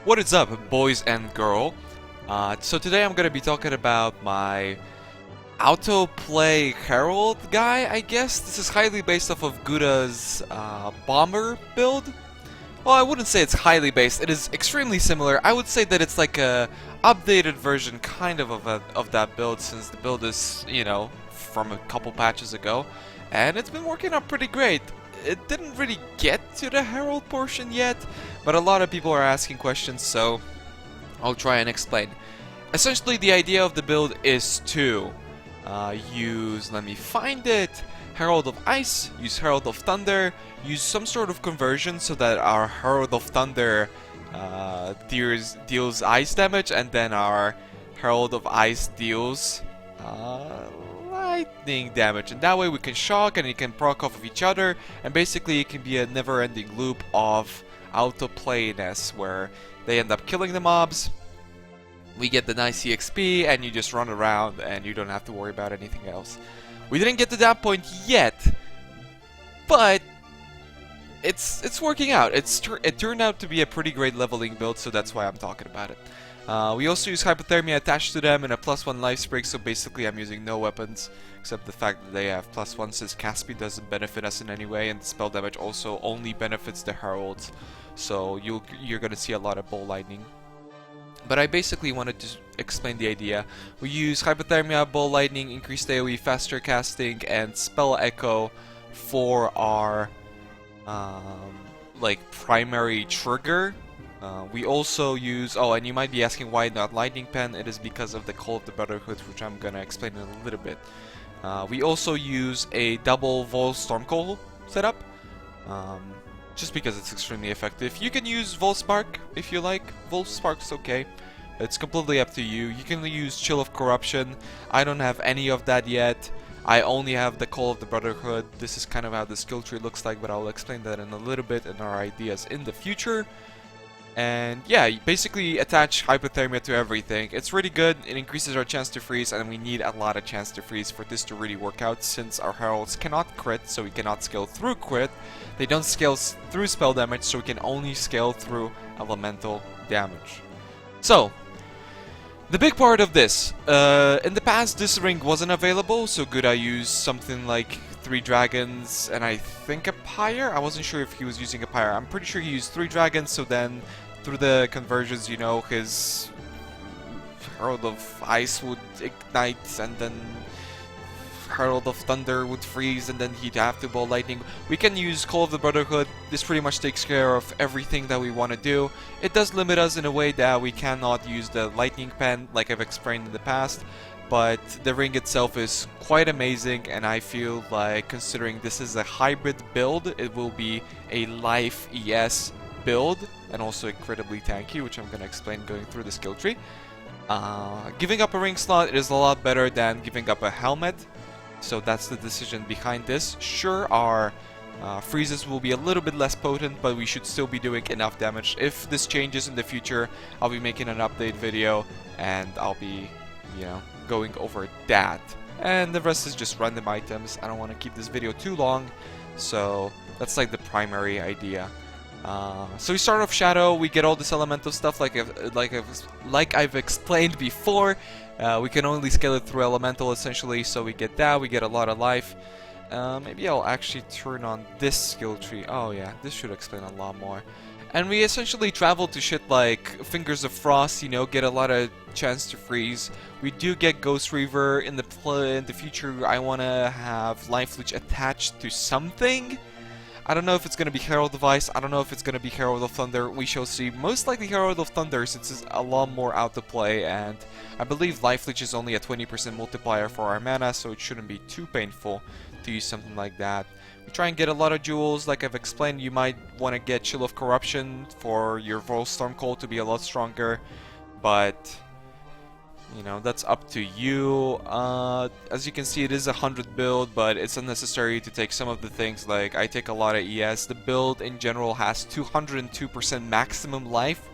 What is up, boys and girl? So today I'm gonna be talking about my autoplay Herald guy, I guess. This is highly based off of Guda's bomber build. Well, I wouldn't say it's highly based. It is extremely similar. I would say that it's like a updated version, kind of that build, since the build is, you know, from a couple patches ago, and it's been working out pretty great. It didn't really get to the Herald portion yet, but a lot of people are asking questions, so I'll try and explain. Essentially, the idea of the build is to use, let me find it, Herald of Ice, use Herald of Thunder, use some sort of conversion so that our Herald of Thunder deals ice damage, and then our Herald of Ice deals lightning damage, and that way we can shock and it can proc off of each other, and basically it can be a never-ending loop of autoplayness where they end up killing the mobs, we get the nice EXP, and you just run around and you don't have to worry about anything else. We didn't get to that point yet, but it's working out. It turned out to be a pretty great leveling build, so that's why I'm talking about it. We also use Hypothermia attached to them and a +1 life sprig, so basically I'm using no weapons, except the fact that they have +1, since Caspi doesn't benefit us in any way, and the spell damage also only benefits the Heralds, so you're gonna see a lot of Bowl Lightning. But I basically wanted to explain the idea. We use Hypothermia, Bowl Lightning, increased AoE, faster casting, and Spell Echo for our like primary trigger. We also use, oh, and you might be asking why not Lightning Pen. It is because of the Call of the Brotherhood, which I'm gonna explain in a little bit. We also use a double Vol Stormcall setup, just because it's extremely effective. You can use Vol Spark if you like. Vol Spark's okay. It's completely up to you. You can use Chill of Corruption. I don't have any of that yet. I only have the Call of the Brotherhood. This is kind of how the skill tree looks like, but I'll explain that in a little bit in our ideas in the future. And yeah, you basically attach Hypothermia to everything. It's really good. It increases our chance to freeze, and we need a lot of chance to freeze for this to really work out, since our Heralds cannot crit, so we cannot scale through crit. They don't scale through spell damage, so we can only scale through elemental damage. So, the big part of this, in the past this ring wasn't available, so Guda used something like 3 dragons and I think a pyre. I wasn't sure if he was using a pyre. I'm pretty sure he used 3 dragons, so then through the conversions, you know, his Herald of Ice would ignite, and then Herald of Thunder would freeze, and then he'd have to Bowl Lightning. We can use Call of the Brotherhood. This pretty much takes care of everything that we want to do. It does limit us in a way that we cannot use the Lightning Pen like I've explained in the past, but the ring itself is quite amazing, and I feel like, considering this is a hybrid build, it will be a life ES build, and also incredibly tanky, which I'm going to explain going through the skill tree. Giving up a ring slot is a lot better than giving up a helmet, so that's the decision behind this. Sure, our freezes will be a little bit less potent, but we should still be doing enough damage. If this changes in the future, I'll be making an update video, and I'll be, you know, going over that. And the rest is just random items. I don't want to keep this video too long, so that's like the primary idea. So we start off Shadow. We get all this elemental stuff like I've explained before. We can only scale it through elemental essentially, so we get that. We get a lot of life. Maybe I'll actually turn on this skill tree. Oh yeah, this should explain a lot more. And we essentially travel to shit like Fingers of Frost, you know, get a lot of chance to freeze. We do get Ghost Reaver in the future. I want to have Life Leech attached to something. I don't know if it's going to be Herald of Ice. I don't know if it's going to be Herald of Thunder. We shall see. Most likely Herald of Thunder, since it's a lot more out to play, and I believe Life Leech is only a 20% multiplier for our mana, so it shouldn't be too painful to use something like that. We try and get a lot of jewels. Like I've explained, you might want to get Chill of Corruption for your Vol Stormcall to be a lot stronger, but you know, that's up to you. As you can see, it is a 100 build, but it's unnecessary to take some of the things. Like, I take a lot of ES. The build in general has 202% maximum life,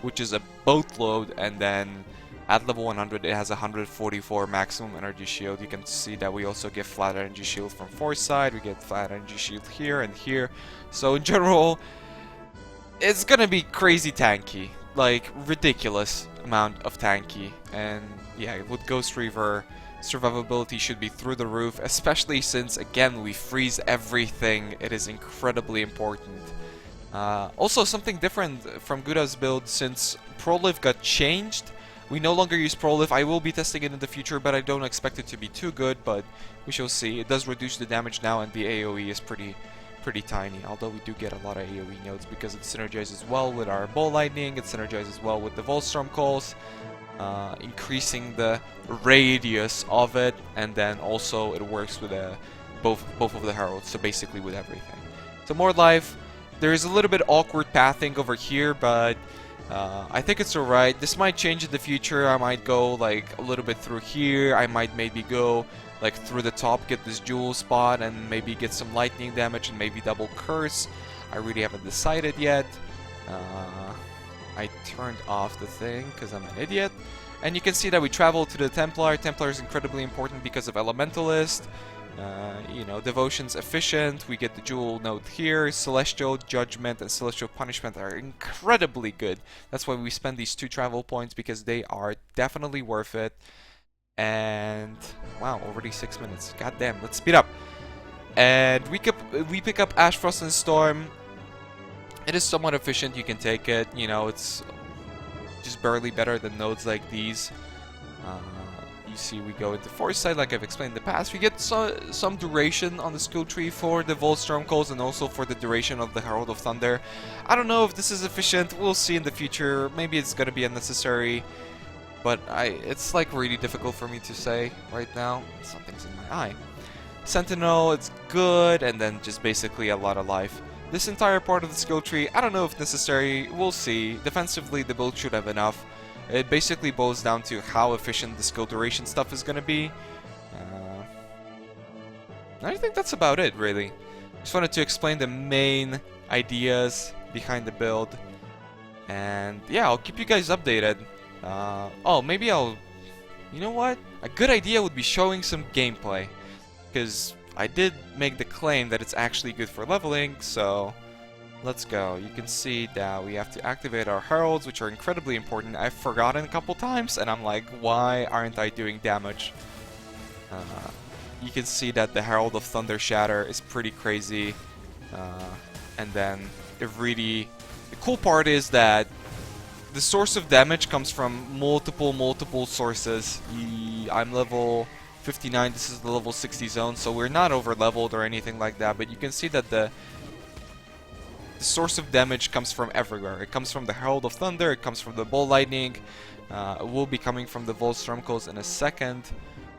which is a boatload, and then at level 100 it has 144 maximum energy shield. You can see that we also get flat energy shield from Foresight. We get flat energy shield here and here. So in general, it's gonna be crazy tanky. like ridiculous amount of tanky, and yeah, with Ghost Reaver, survivability should be through the roof, especially since again we freeze everything. It is incredibly important. Also, something different from Guda's build, since Proliv got changed, we no longer use Proliv. I will be testing it in the future, but I don't expect it to be too good, but we shall see. It does reduce the damage now, and the AoE is pretty tiny, although we do get a lot of AoE nodes because it synergizes well with our Ball Lightning, it synergizes well with the Volstorm Calls, increasing the radius of it, and then also it works with both of the Heralds, so basically with everything. So more life. There is a little bit awkward pathing over here, but I think it's alright. This might change in the future. I might go like a little bit through here. I might maybe go like through the top, get this jewel spot, and maybe get some lightning damage and maybe double curse. I really haven't decided yet. I turned off the thing because I'm an idiot. And you can see that we travel to the Templar. Templar is incredibly important because of Elementalist. You know, Devotion's efficient. We get the jewel node here. Celestial Judgment and Celestial Punishment are incredibly good. That's why we spend these 2 travel points, because they are definitely worth it. And wow, already 6 minutes. God damn, let's speed up. And we pick up Ash, Frost, and Storm. It is somewhat efficient. You can take it. You know, it's just barely better than nodes like these. You see, we go into Foresight, like I've explained in the past. We get some duration on the skill tree for the Volstorm Calls and also for the duration of the Herald of Thunder. I don't know if this is efficient. We'll see in the future. Maybe it's gonna be unnecessary. But it's like really difficult for me to say right now. Something's in my eye. Sentinel, it's good, and then just basically a lot of life. This entire part of the skill tree, I don't know if necessary. We'll see. Defensively, the build should have enough. It basically boils down to how efficient the skill duration stuff is gonna be. I think that's about it, really. Just wanted to explain the main ideas behind the build. And yeah, I'll keep you guys updated. Oh, maybe I'll... You know what? A good idea would be showing some gameplay. Because I did make the claim that it's actually good for leveling, so... Let's go. You can see that we have to activate our Heralds, which are incredibly important. I've forgotten a couple times, and I'm like, why aren't I doing damage? You can see that the Herald of Thunder Shatter is pretty crazy. And then it really... The cool part is that the source of damage comes from multiple sources. I'm level 59, this is the level 60 zone, so we're not over leveled or anything like that, but you can see that the source of damage comes from everywhere. It comes from the Herald of Thunder, it comes from the Ball Lightning, it will be coming from the Volstorm Calls in a second,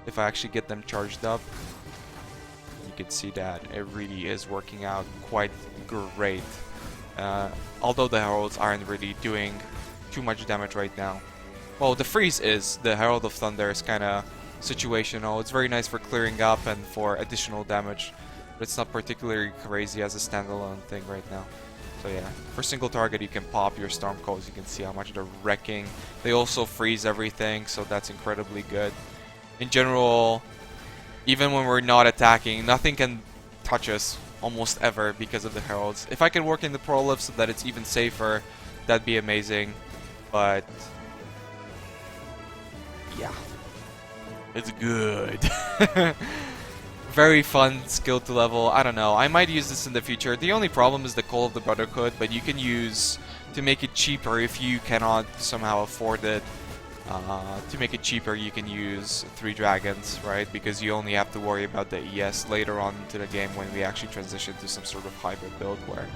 if I actually get them charged up. You can see that it really is working out quite great. Although the Heralds aren't really doing too much damage right now. Well, the freeze is. The Herald of Thunder is kind of situational. It's very nice for clearing up and for additional damage, but it's not particularly crazy as a standalone thing right now. So yeah, for single target you can pop your Storm Calls. You can see how much they're wrecking. They also freeze everything, so that's incredibly good. In general, even when we're not attacking, nothing can touch us almost ever because of the Heralds. If I can work in the Prolift so that it's even safer, that'd be amazing. But yeah, it's good. Very fun skill to level. I don't know. I might use this in the future. The only problem is the Call of the Brotherhood, but you can use to make it cheaper if you cannot somehow afford it. To make it cheaper, you can use 3 dragons, right? Because you only have to worry about the ES later on into the game when we actually transition to some sort of hybrid build where,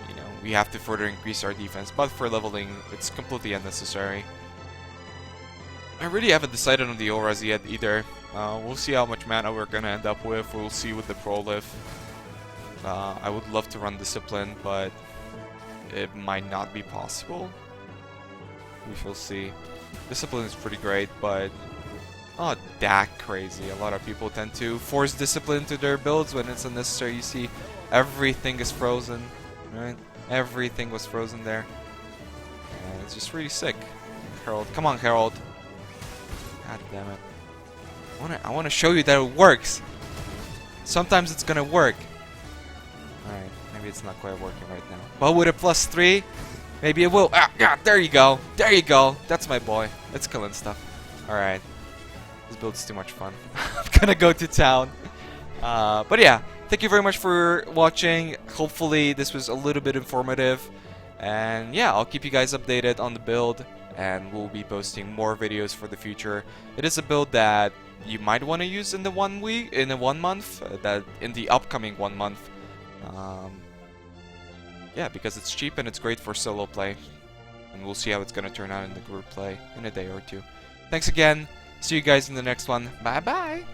you know, we have to further increase our defense. But for leveling, it's completely unnecessary. I really haven't decided on the auras yet either. We'll see how much mana we're gonna end up with. We'll see with the Prolift. I would love to run Discipline, but it might not be possible. We shall see. Discipline is pretty great, but not that crazy. A lot of people tend to force Discipline to their builds when it's unnecessary. You see, everything is frozen, right? Everything was frozen there. And it's just really sick. Herald, come on, Herald. God damn it. I want to show you that it works. Sometimes it's gonna work. Alright, maybe it's not quite working right now. But with a +3, Maybe it will. Ah, yeah, there you go. There you go. That's my boy. It's killing stuff. Alright. This build's too much fun. I'm gonna go to town. But yeah, thank you very much for watching. Hopefully this was a little bit informative. And yeah, I'll keep you guys updated on the build. And we'll be posting more videos for the future. It is a build that you might want to use in the 1 week, in the 1 month, that in the upcoming 1 month. Yeah, because it's cheap and it's great for solo play. And we'll see how it's going to turn out in the group play in a day or two. Thanks again. See you guys in the next one. Bye bye.